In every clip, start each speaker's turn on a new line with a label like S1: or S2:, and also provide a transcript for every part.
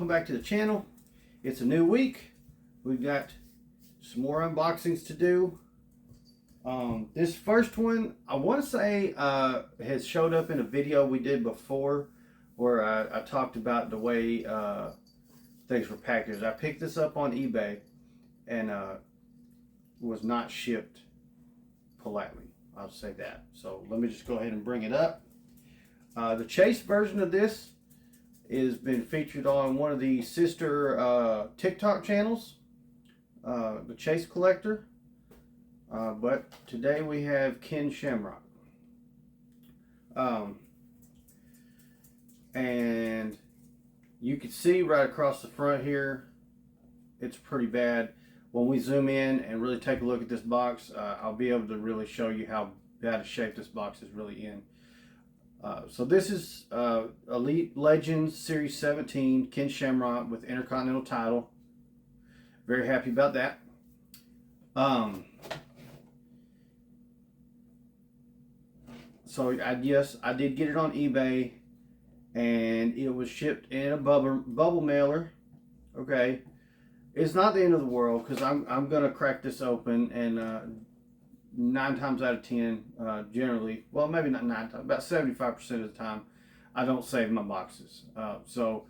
S1: welcome back to the channel. It's a new week. We've got some more unboxings to do. This first one, I want to say, has showed up in a video we did before where I talked about the way things were packaged. I picked this up on eBay and was not shipped politely. I'll say that. So let me just go ahead and bring it up. The Chase version of this has been featured on one of the sister TikTok channels, the Chase Collector. But today we have Ken Shamrock. And you can see right across the front here, it's pretty bad. When we zoom in and really take a look at this box, I'll be able to really show you how bad a shape this box is really in. So this is Elite Legends Series 17, Ken Shamrock with Intercontinental title. Very happy about that. So yes, I did get it on eBay, and it was shipped in a bubble mailer. Okay, it's not the end of the world because I'm gonna crack this open, and 9 times out of 10, generally, well, maybe not 9 times, about 75% of the time, I don't save my boxes. So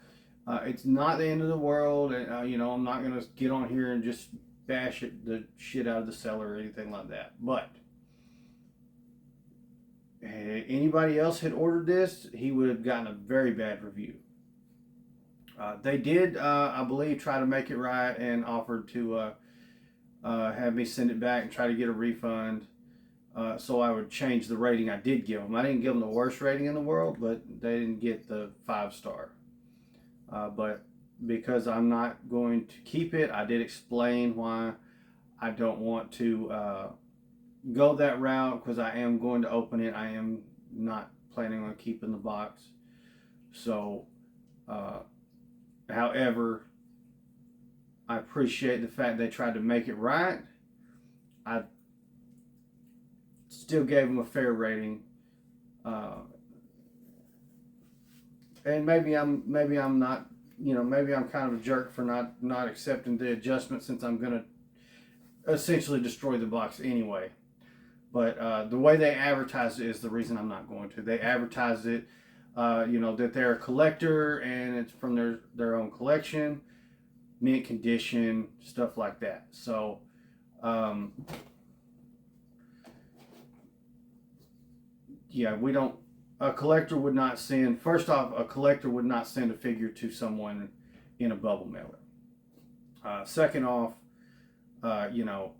S1: it's not the end of the world, and you know, I'm not gonna get on here and just bash the shit out of the seller or anything like that. But anybody else had ordered this, he would have gotten a very bad review. They did, I believe, try to make it right and offered to have me send it back and try to get a refund, so I would change the rating I did give them. I didn't give them the worst rating in the world, but they didn't get the 5-star. But because I'm not going to keep it, I did explain why I don't want to go that route, because I am going to open it. I am not planning on keeping the box. So however, I appreciate the fact they tried to make it right. I still gave them a fair rating, and maybe I'm not, you know, maybe I'm kind of a jerk for not accepting the adjustment, since I'm gonna essentially destroy the box anyway. But the way they advertise it is the reason I'm not going to. They advertise it, you know, that they're a collector and it's from their own collection, mint condition, stuff like that. So yeah, we don't, a collector would not send, first off, a collector would not send a figure to someone in a bubble mailer. Second off, you know,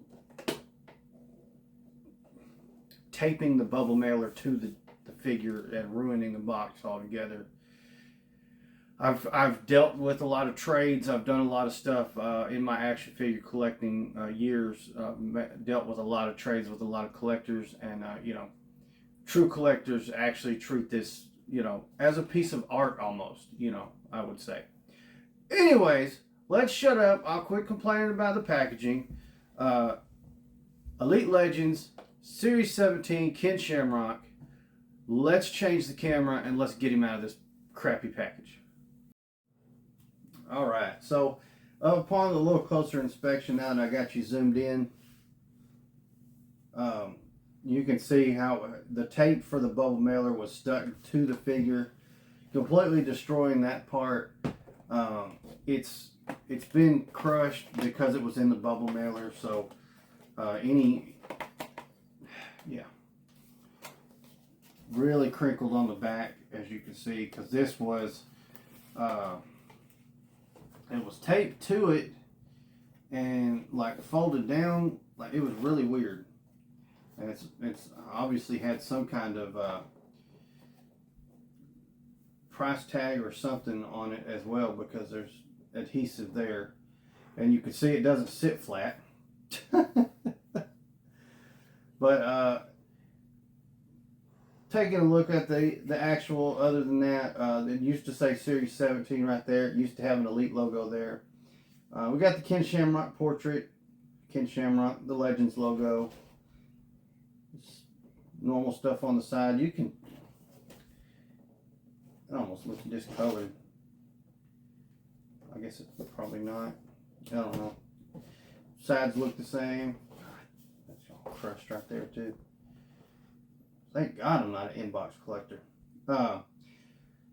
S1: taping the bubble mailer to the figure and ruining the box altogether. I've dealt with a lot of trades. I've done a lot of stuff in my action figure collecting years. Dealt with a lot of trades with a lot of collectors, and you know, true collectors actually treat this, you know, as a piece of art almost, you know, I would say. Anyways, let's shut up. I'll quit complaining about the packaging. Elite Legends Series 17, Ken Shamrock. Let's change the camera and let's get him out of this crappy package. Alright, so upon a little closer inspection now that I got you zoomed in, you can see how the tape for the bubble mailer was stuck to the figure, completely destroying that part. It's been crushed because it was in the bubble mailer, so yeah, really crinkled on the back, as you can see, because this was it was taped to it and like folded down, like it was really weird. And it's obviously had some kind of price tag or something on it as well, because there's adhesive there, and you can see it doesn't sit flat. But taking a look at the actual, other than that, it used to say Series 17 right there. It used to have an Elite logo there. We got the Ken Shamrock portrait, Ken Shamrock, the Legends logo. It's normal stuff on the side. You can, it almost looks discolored. I guess it's probably not. I don't know. Sides look the same. That's all crushed right there too. Thank God I'm not an inbox collector.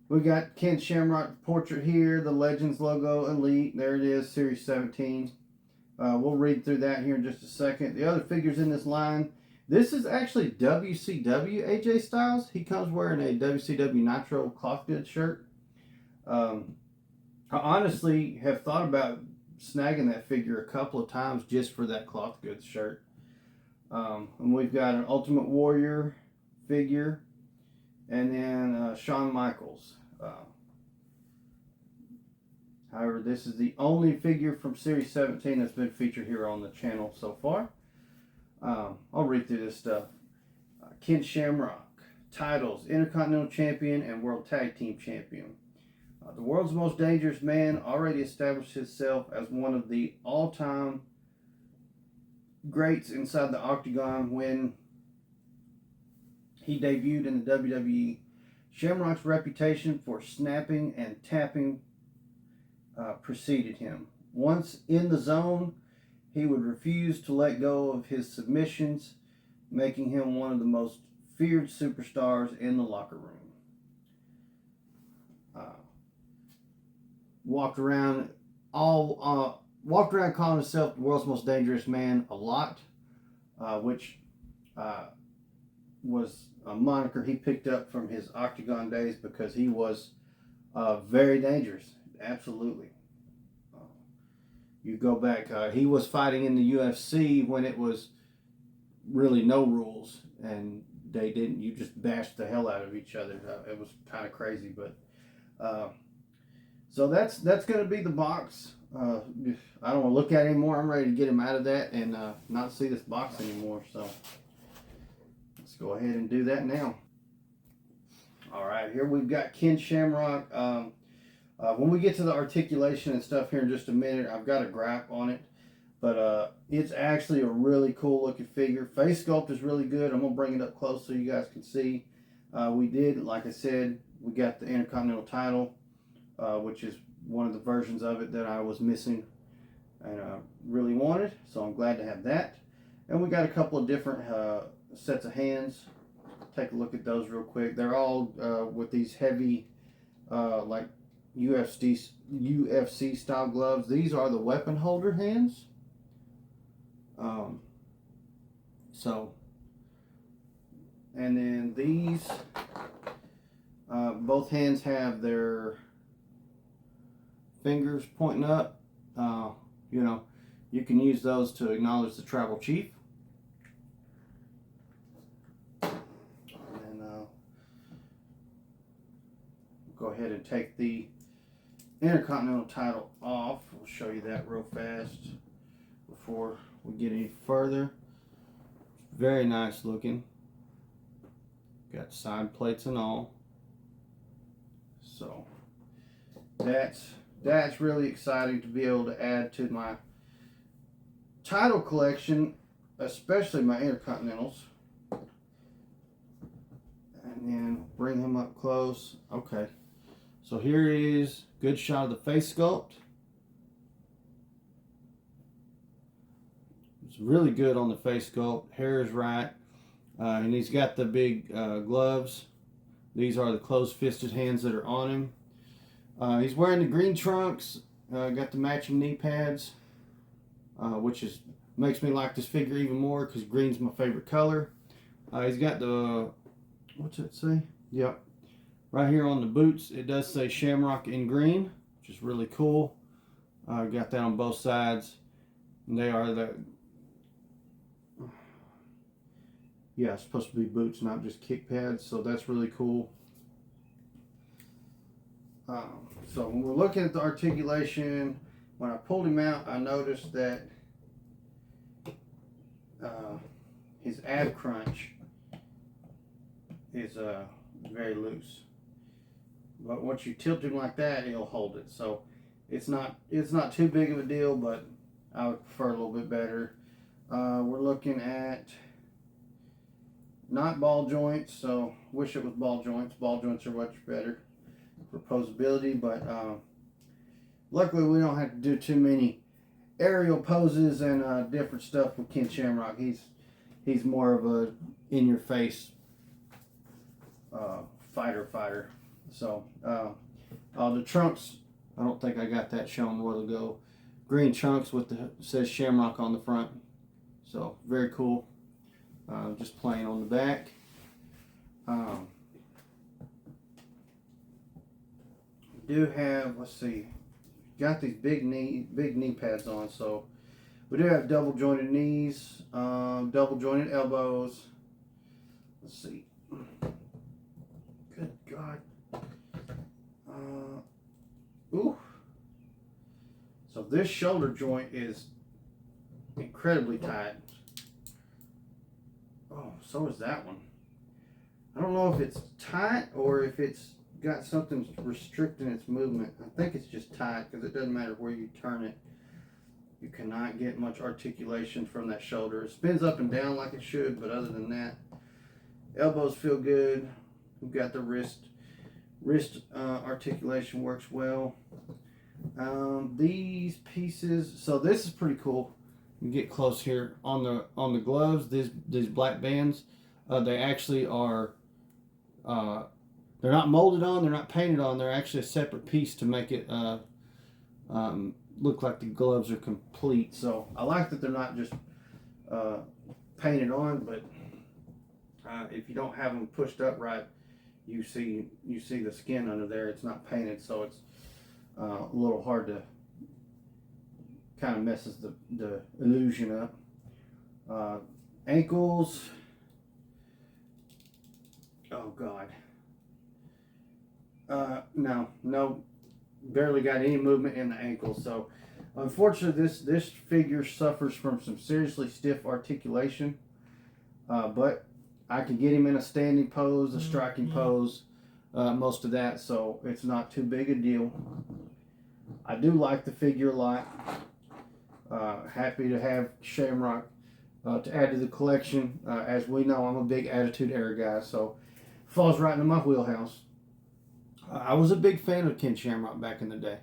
S1: We got Ken Shamrock portrait here, the Legends logo, Elite. There it is, Series 17. We'll read through that here in just a second. The other figures in this line, this is actually WCW AJ Styles. He comes wearing a WCW Nitro cloth goods shirt. I honestly have thought about snagging that figure a couple of times just for that cloth goods shirt. And we've got an Ultimate Warrior figure, and then Shawn Michaels. However, this is the only figure from Series 17 that's been featured here on the channel so far. I'll read through this stuff. Ken Shamrock, titles, Intercontinental Champion and World Tag Team Champion. The world's most dangerous man already established himself as one of the all-time greats inside the Octagon when he debuted in the WWE. Shamrock's reputation for snapping and tapping preceded him. Once in the zone, he would refuse to let go of his submissions, making him one of the most feared superstars in the locker room. Walked around calling himself the world's most dangerous man a lot, which was a moniker he picked up from his Octagon days because he was very dangerous. Absolutely. You go back, he was fighting in the UFC when it was really no rules, and you just bashed the hell out of each other. It was kind of crazy, but so that's going to be the box. I don't want to look at it anymore. I'm ready to get him out of that and not see this box anymore. So let's go ahead and do that now. All right, here we've got Ken Shamrock. When we get to the articulation and stuff here in just a minute, I've got a gripe on it. But it's actually a really cool looking figure. Face sculpt is really good. I'm going to bring it up close so you guys can see. We did, like I said, we got the Intercontinental title, which is one of the versions of it that I was missing and really wanted. So I'm glad to have that. And we got a couple of different sets of hands. Take a look at those real quick. They're all with these heavy, like UFC style gloves. These are the weapon holder hands. And then these, both hands have their fingers pointing up. You can use those to acknowledge the tribal chief. And go ahead and take the Intercontinental title off. We'll show you that real fast before we get any further. Very nice looking. Got side plates and all. So that's really exciting to be able to add to my title collection, especially my Intercontinentals. And then bring him up close. Okay. So here is good shot of the face sculpt. It's really good on the face sculpt. Hair is right. And he's got the big gloves. These are the closed-fisted hands that are on him. He's wearing the green trunks. Got the matching knee pads, which makes me like this figure even more because green's my favorite color. He's got the, what's it say? Yep. Right here on the boots, it does say Shamrock in green, which is really cool. Got that on both sides. And they are it's supposed to be boots, not just kick pads, so that's really cool. So when we're looking at the articulation, when I pulled him out, I noticed that his ab crunch is very loose. But once you tilt him like that, he'll hold it. So it's not too big of a deal, but I would prefer a little bit better. We're looking at not ball joints, so wish it was ball joints. Ball joints are much better for posability, but luckily we don't have to do too many aerial poses and different stuff with Ken Shamrock. He's more of a in your face fighter. So the trunks, I don't think I got that shown a while ago. Green trunks with the says Shamrock on the front. So very cool. Just plain on the back. We do have, let's see, got these big knee pads on. So we do have double jointed knees, double jointed elbows. Let's see. Good God. Ooh. So this shoulder joint is incredibly tight. Oh, so is that one. I don't know if it's tight or if it's got something restricting its movement. I think it's just tight because it doesn't matter where you turn it. You cannot get much articulation from that shoulder. It spins up and down like it should, but other than that, elbows feel good. We've got the wrist articulation works well. These pieces, so this is pretty cool. You get close here on the gloves. These black bands, they actually are. They're not molded on. They're not painted on. They're actually a separate piece to make it look like the gloves are complete. So I like that they're not just painted on, but if you don't have them pushed up right, you see the skin under there. It's not painted, so it's a little hard to, kind of messes the illusion up. Ankles. Oh God. No, barely got any movement in the ankles. So unfortunately, this figure suffers from some seriously stiff articulation. But I can get him in a standing pose, a striking pose, most of that, so it's not too big a deal. I do like the figure a lot. Happy to have Shamrock to add to the collection. As we know, I'm a big Attitude Era guy, so falls right into my wheelhouse. I was a big fan of Ken Shamrock back in the day.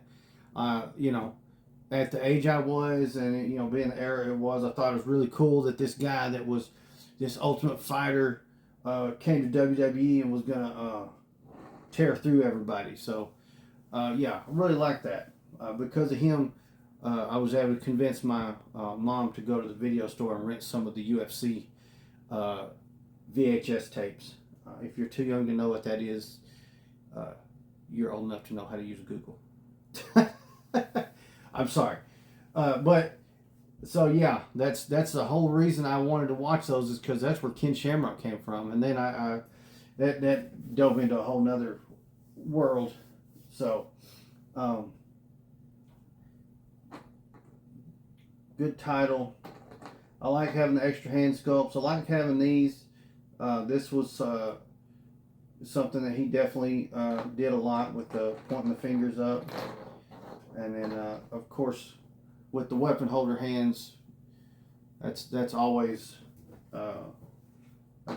S1: At the age I was, and being the era it was, I thought it was really cool that this guy that was this Ultimate Fighter came to WWE and was gonna tear through everybody. So I really like that. Because of him, I was able to convince my mom to go to the video store and rent some of the UFC VHS tapes. If you're too young to know what that is, you're old enough to know how to use Google. I'm sorry. That's the whole reason I wanted to watch those, is because that's where Ken Shamrock came from. And then that dove into a whole nother world. So, good title. I like having the extra hand sculpts. I like having these. This was something that he definitely did a lot with the pointing the fingers up. And then, of course, with the weapon holder hands, that's always a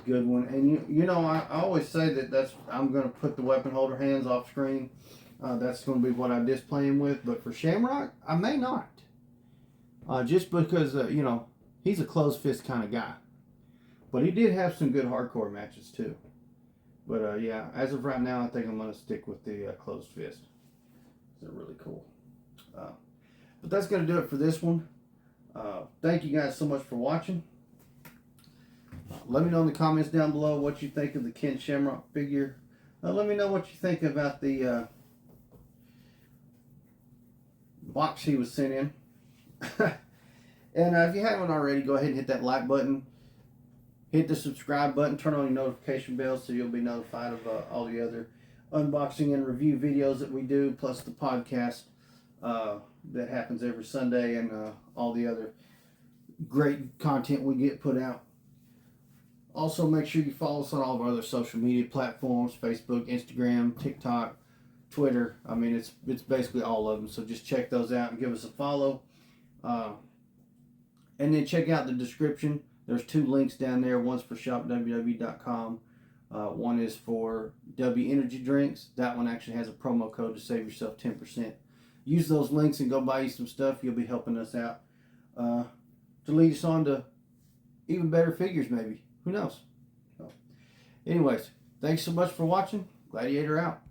S1: good one. And I always say that I'm going to put the weapon holder hands off screen. That's going to be what I display him with. But for Shamrock, I may not. Just because he's a closed fist kind of guy. But he did have some good hardcore matches too. But as of right now, I think I'm going to stick with the closed fist. They're really cool. But that's going to do it for this one. Thank you guys so much for watching. Let me know in the comments down below what you think of the Ken Shamrock figure. Let me know what you think about the box he was sent in. And if you haven't already, go ahead and hit that like button. Hit the subscribe button. Turn on your notification bell so you'll be notified of all the other unboxing and review videos that we do, plus the podcast that happens every Sunday, and all the other great content we get put out. Also, make sure you follow us on all of our other social media platforms: Facebook, Instagram, TikTok, Twitter. I mean, it's basically all of them. So just check those out and give us a follow. And then check out the description. There's 2 links down there. One's for shopwwe.com. One is for W Energy Drinks. That one actually has a promo code to save yourself 10%. use those links and go buy you some stuff. You'll be helping us out to lead us on to even better figures, maybe. Who knows? So, anyways, thanks so much for watching. Gladiator out.